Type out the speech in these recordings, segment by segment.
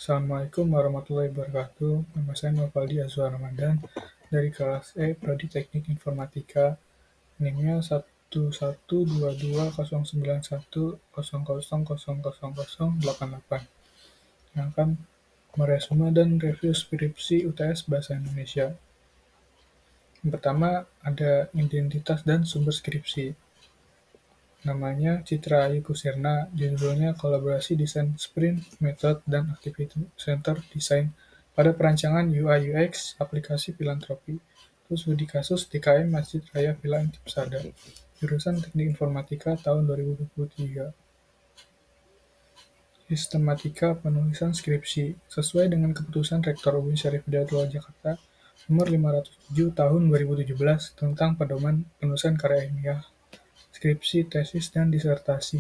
Assalamualaikum warahmatullahi wabarakatuh. Nama saya Novaldi Azwar Ramadan dari kelas E Prodi Teknik Informatika. NIM-nya 1122091000088 yang akan meresume dan review skripsi UTS Bahasa Indonesia. Yang pertama ada identitas dan sumber skripsi. Namanya Citra Ayu Kusirna, judulnya Kolaborasi Desain Sprint, Method, dan Activity Center Design pada perancangan UI UX aplikasi filantropi. Terus studi kasus DKM Masjid Raya Villa Intisada, jurusan Teknik Informatika tahun 2023. Sistematika penulisan skripsi sesuai dengan keputusan Rektor UIN Syarif Hidayatullah Jakarta nomor 507 tahun 2017 tentang pedoman penulisan karya ilmiah, skripsi, tesis, dan disertasi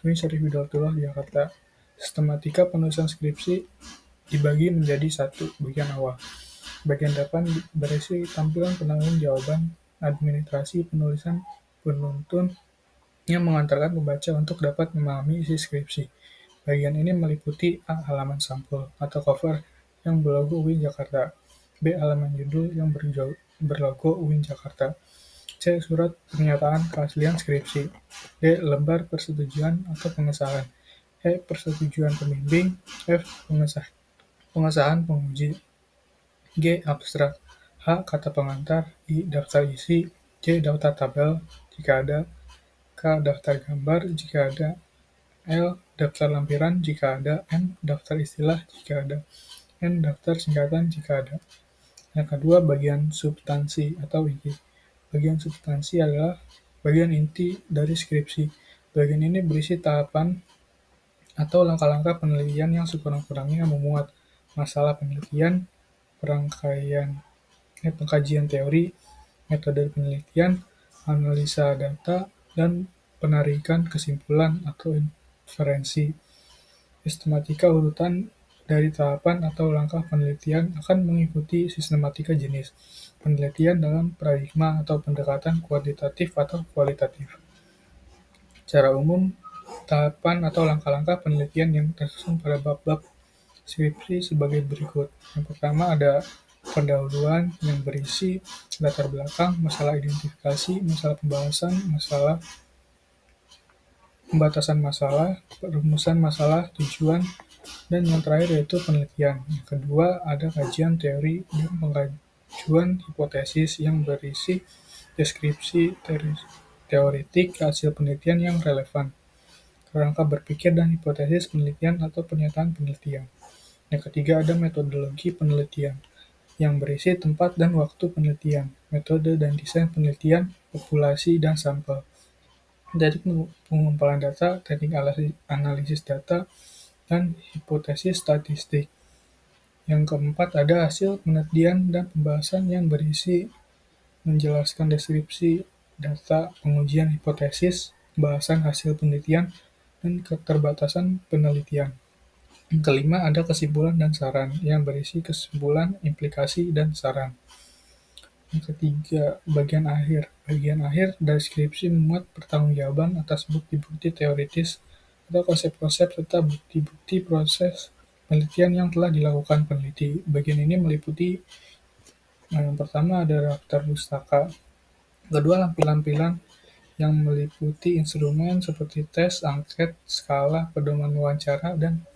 UIN Syarif Hidayatullah Jakarta. Sistematika penulisan skripsi dibagi menjadi satu bagian awal. Bagian depan berisi tampilan penanggung jawaban administrasi penulisan penuntun yang mengantarkan pembaca untuk dapat memahami isi skripsi. Bagian ini meliputi A. Halaman sampul atau cover yang berlogo UIN Jakarta, B. Halaman judul yang berlogo UIN Jakarta, C. Surat pernyataan keaslian skripsi, D. Lembar persetujuan atau pengesahan, E. Persetujuan pembimbing, F. Pengesahan penguji, G. Abstrak, H. Kata pengantar, I. Daftar isi, J. Daftar tabel jika ada, K. Daftar gambar jika ada, L. Daftar lampiran jika ada, M. Daftar istilah jika ada, N. Daftar singkatan jika ada. Yang kedua, bagian substansi atau inti. Bagian substansi adalah bagian inti dari skripsi. Bagian ini berisi tahapan atau langkah-langkah penelitian yang sekurang-kurangnya memuat masalah penelitian, pengkajian teori, metode penelitian, analisa data, dan penarikan kesimpulan atau inferensi. Sistematika urutan dari tahapan atau langkah penelitian akan mengikuti sistematika jenis penelitian dalam paradigma atau pendekatan kuantitatif atau kualitatif. Secara umum, tahapan atau langkah-langkah penelitian yang tersusun pada bab-bab skripsi sebagai berikut. Yang pertama ada pendahuluan yang berisi latar belakang, masalah identifikasi, masalah pembahasan, masalah pembatasan masalah, perumusan masalah, tujuan, dan yang terakhir yaitu penelitian. Yang kedua ada kajian teori dan pengajuan hipotesis yang berisi deskripsi teoretik hasil penelitian yang relevan, kerangka berpikir dan hipotesis penelitian atau pernyataan penelitian. Yang ketiga ada metodologi penelitian yang berisi tempat dan waktu penelitian, metode dan desain penelitian, populasi dan sampel, dari pengumpulan data, teknik analisis data, dan hipotesis statistik. Yang keempat ada hasil penelitian dan pembahasan yang berisi menjelaskan deskripsi data, pengujian hipotesis, pembahasan hasil penelitian, dan keterbatasan penelitian. Yang kelima ada kesimpulan dan saran yang berisi kesimpulan, implikasi, dan saran. Yang ketiga, bagian akhir. Bagian akhir dari skripsi memuat pertanggungjawaban atas bukti-bukti teoritis atau konsep-konsep serta bukti-bukti proses penelitian yang telah dilakukan peneliti. Bagian ini meliputi yang pertama ada daftar pustaka, kedua lampiran yang meliputi instrumen seperti tes, angket, skala, pedoman wawancara, dan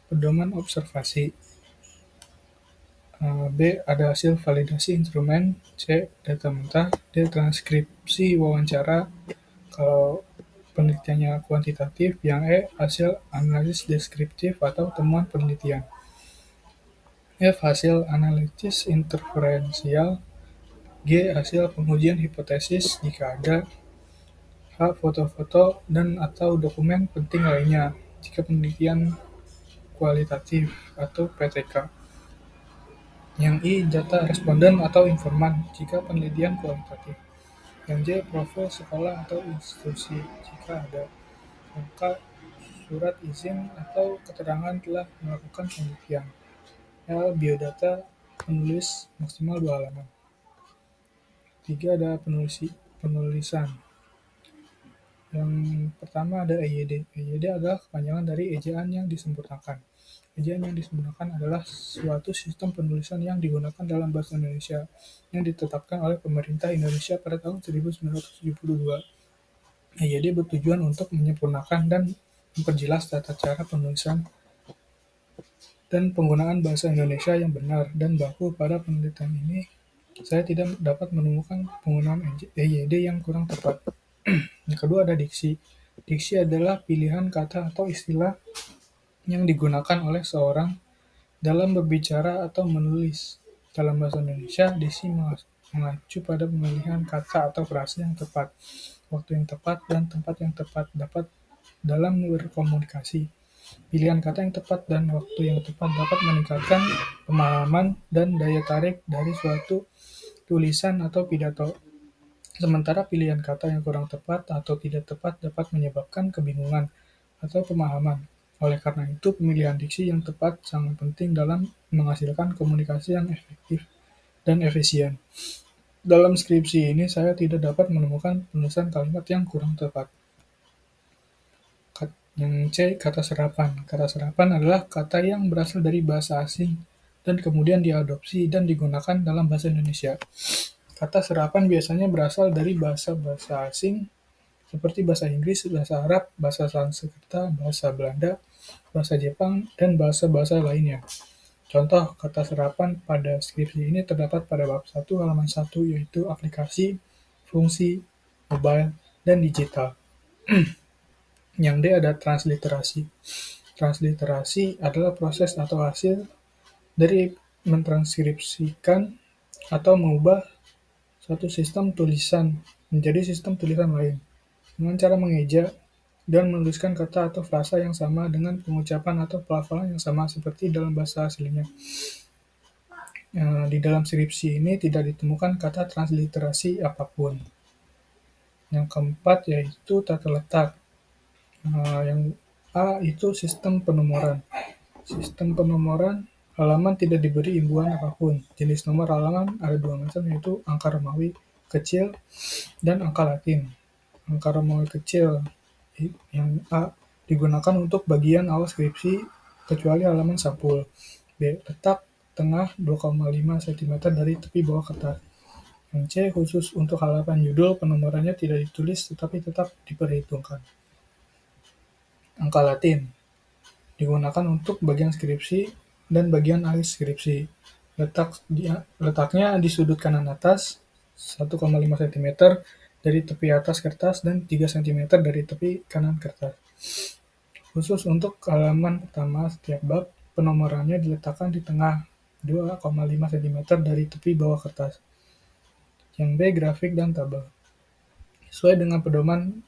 pedoman observasi. B. Ada hasil validasi instrumen, C. Data mentah, D. Transkripsi wawancara, kalau penelitiannya kuantitatif, yang E. Hasil analisis deskriptif atau temuan penelitian. F. Hasil analisis interferensial, G. Hasil pengujian hipotesis jika ada, H. Foto-foto dan atau dokumen penting lainnya jika penelitian kualitatif atau PTK. Yang I. Data responden atau informan jika penelitian kualitatif. Yang J. Profil sekolah atau institusi jika ada. Yang K. Surat izin atau keterangan telah melakukan penelitian. L. Biodata penulis maksimal 2 halaman. 3. Ada penulisan. Yang pertama ada EYD. EYD adalah kepanjangan dari ejaan yang disempurnakan. Kajian yang disempurnakan adalah suatu sistem penulisan yang digunakan dalam bahasa Indonesia yang ditetapkan oleh pemerintah Indonesia pada tahun 1972. EYD bertujuan untuk menyempurnakan dan memperjelas tata cara penulisan dan penggunaan bahasa Indonesia yang benar dan baku. Pada penelitian ini, saya tidak dapat menemukan penggunaan EYD yang kurang tepat. Yang kedua ada diksi. Diksi adalah pilihan kata atau istilah yang digunakan oleh seorang dalam berbicara atau menulis. Dalam bahasa Indonesia, diksi mengacu pada pemilihan kata atau frase yang tepat, waktu yang tepat, dan tempat yang tepat dapat dalam berkomunikasi. Pilihan kata yang tepat dan waktu yang tepat dapat meningkatkan pemahaman dan daya tarik dari suatu tulisan atau pidato. Sementara pilihan kata yang kurang tepat atau tidak tepat dapat menyebabkan kebingungan atau pemahaman. Oleh karena itu, pemilihan diksi yang tepat sangat penting dalam menghasilkan komunikasi yang efektif dan efisien. Dalam skripsi ini, saya tidak dapat menemukan penulisan kalimat yang kurang tepat. Yang C, kata serapan. Kata serapan adalah kata yang berasal dari bahasa asing dan kemudian diadopsi dan digunakan dalam bahasa Indonesia. Kata serapan biasanya berasal dari bahasa-bahasa asing seperti bahasa Inggris, bahasa Arab, bahasa Sanskerta, bahasa Belanda, bahasa Jepang, dan bahasa-bahasa lainnya. Contoh kata serapan pada skripsi ini terdapat pada bab 1 halaman 1, yaitu aplikasi, fungsi, mobile, dan digital. Yang D ada transliterasi. Transliterasi adalah proses atau hasil dari mentranskripsikan atau mengubah suatu sistem tulisan menjadi sistem tulisan lain dengan cara mengeja dan menuliskan kata atau frasa yang sama dengan pengucapan atau pelafalan yang sama seperti dalam bahasa aslinya. Di dalam skripsi ini tidak ditemukan kata transliterasi apapun. Yang keempat yaitu tata letak. Yang A itu sistem penomoran. Sistem penomoran halaman tidak diberi imbuhan apapun. Jenis nomor halaman ada dua macam, yaitu angka Romawi kecil dan angka Latin. Angka Romawi kecil yang A digunakan untuk bagian awal skripsi kecuali halaman sampul. B. Letak tengah 2,5 cm dari tepi bawah kertas. Yang C khusus untuk halaman judul, penomorannya tidak ditulis tetapi tetap diperhitungkan. Angka Latin digunakan untuk bagian skripsi dan bagian akhir skripsi. Letaknya di sudut kanan atas 1,5 cm dari tepi atas kertas dan 3 cm dari tepi kanan kertas. Khusus untuk halaman pertama setiap bab, penomorannya diletakkan di tengah 2,5 cm dari tepi bawah kertas. Yang B, grafik dan tabel. Sesuai dengan pedoman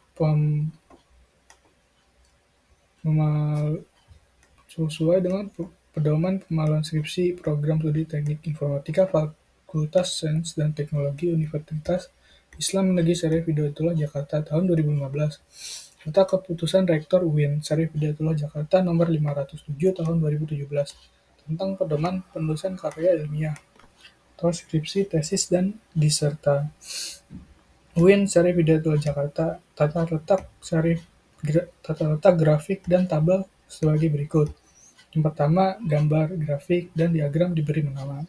pemaluan skripsi program studi teknik informatika Fakultas Sains dan Teknologi Universitas Islam Negeri Syarif Hidayatullah Jakarta tahun 2015, serta keputusan Rektor UIN Syarif Hidayatullah Jakarta nomor 507 tahun 2017 tentang pedoman penulisan karya ilmiah atau skripsi, tesis, dan diserta. UIN Syarif Hidayatullah Jakarta, tata letak grafik dan tabel sebagai berikut. Yang pertama, gambar, grafik, dan diagram diberi nama.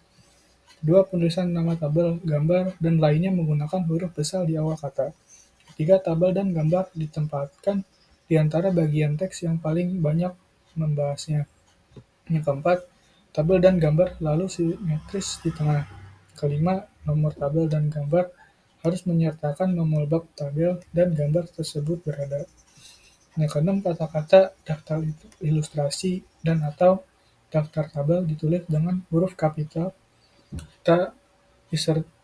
Kedua, penulisan nama tabel, gambar, dan lainnya menggunakan huruf besar di awal kata. Ketiga, tabel dan gambar ditempatkan di antara bagian teks yang paling banyak membahasnya. Yang keempat, tabel dan gambar lalu simetris di tengah. Kelima, nomor tabel dan gambar harus menyertakan nomor bab tabel dan gambar tersebut berada. Yang keenam, kata-kata, daftar ilustrasi, dan atau daftar tabel ditulis dengan huruf kapital.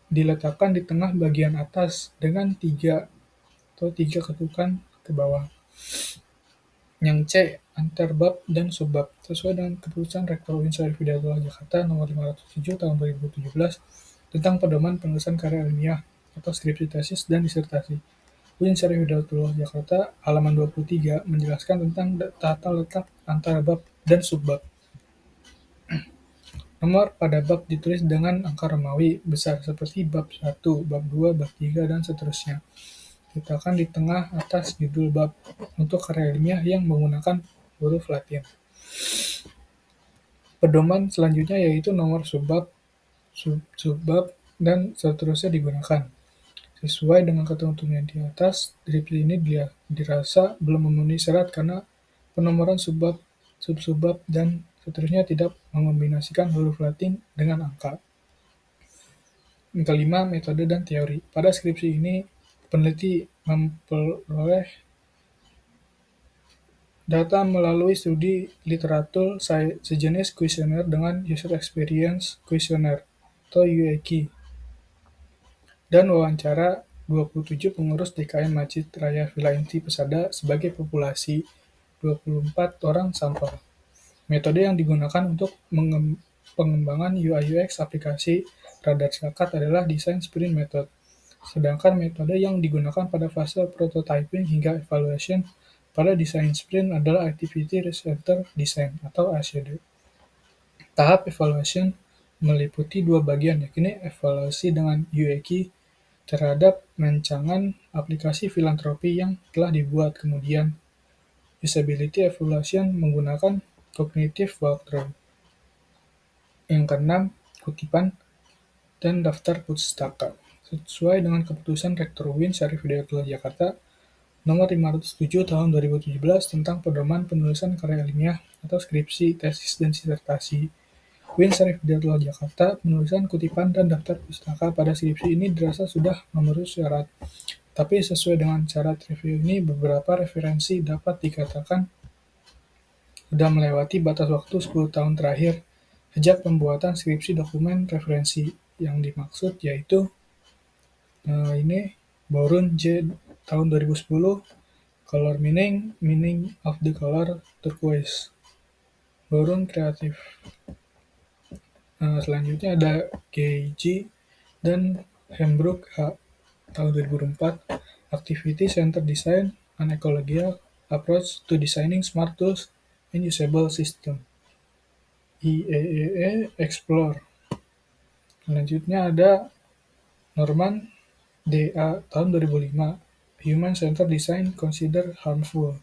Diletakkan di tengah bagian atas dengan 3 ketukan ke bawah. Yang C, antar bab dan subbab. Sesuai dengan keputusan Rektor UIN Syarif Hidayatullah Jakarta nomor 507 tahun 2017 tentang pedoman penulisan karya ilmiah atau skripsi, tesis, dan disertasi. UIN Syarif Hidayatullah Jakarta halaman 23 menjelaskan tentang tata letak antara bab dan subbab. Nomor pada bab ditulis dengan angka Romawi besar seperti bab 1, bab 2, bab 3, dan seterusnya. Letakkan di tengah atas judul bab untuk karya ilmiah yang menggunakan huruf Latin. Pedoman selanjutnya yaitu nomor subbab, subbab, dan seterusnya digunakan. Sesuai dengan ketentuan yang di atas, deskripsi ini dirasa belum memenuhi syarat karena penomoran subbab, subsubbab, dan seterusnya tidak mengombinasikan huruf Latin dengan angka. Yang kelima, metode dan teori. Pada skripsi ini, peneliti memperoleh data melalui studi literatur sejenis kuesioner dengan User Experience Questionnaire atau UEQ, dan wawancara 27 pengurus DKM Masjid Raya Villa Inti Pesada sebagai populasi 24 orang sampel. Metode yang digunakan untuk pengembangan UI/UX aplikasi radar zakat adalah Design Sprint Method, sedangkan metode yang digunakan pada fase prototyping hingga evaluation pada design sprint adalah Activity Center Design atau ACD. Tahap evaluation meliputi dua bagian, yakni evaluasi dengan UEQ terhadap rancangan aplikasi filantropi yang telah dibuat, kemudian usability evaluation menggunakan cognitive walkthrough. Yang keenam, kutipan dan daftar pustaka. Sesuai dengan keputusan Rektor UIN Syarif Hidayatullah Jakarta Nomor 507 Tahun 2017 tentang pedoman penulisan karya ilmiah atau skripsi, tesis, dan disertasi, UIN Syarif Hidayatullah Jakarta, penulisan kutipan dan daftar pustaka pada skripsi ini dirasa sudah memenuhi syarat. Tapi sesuai dengan syarat review ini, beberapa referensi dapat dikatakan sudah melewati batas waktu 10 tahun terakhir sejak pembuatan skripsi dokumen referensi. Yang dimaksud yaitu ini Borun J. tahun 2010, Color Meaning of the Color Turquoise. Borun Kreatif. Selanjutnya ada G.G. dan Hembrook H. tahun 2004, Activity Center Design, an Ecological Approach to Designing Smart Tools and Usable System. IEEE Explore. Selanjutnya ada Norman D.A. tahun 2005, Human Centered Design Consider Harmful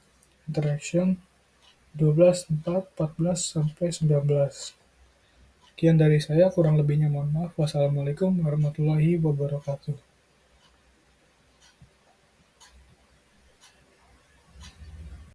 Interaction 12/4/14-19. Sekian dari saya, kurang lebihnya mohon maaf. Wassalamualaikum warahmatullahi wabarakatuh.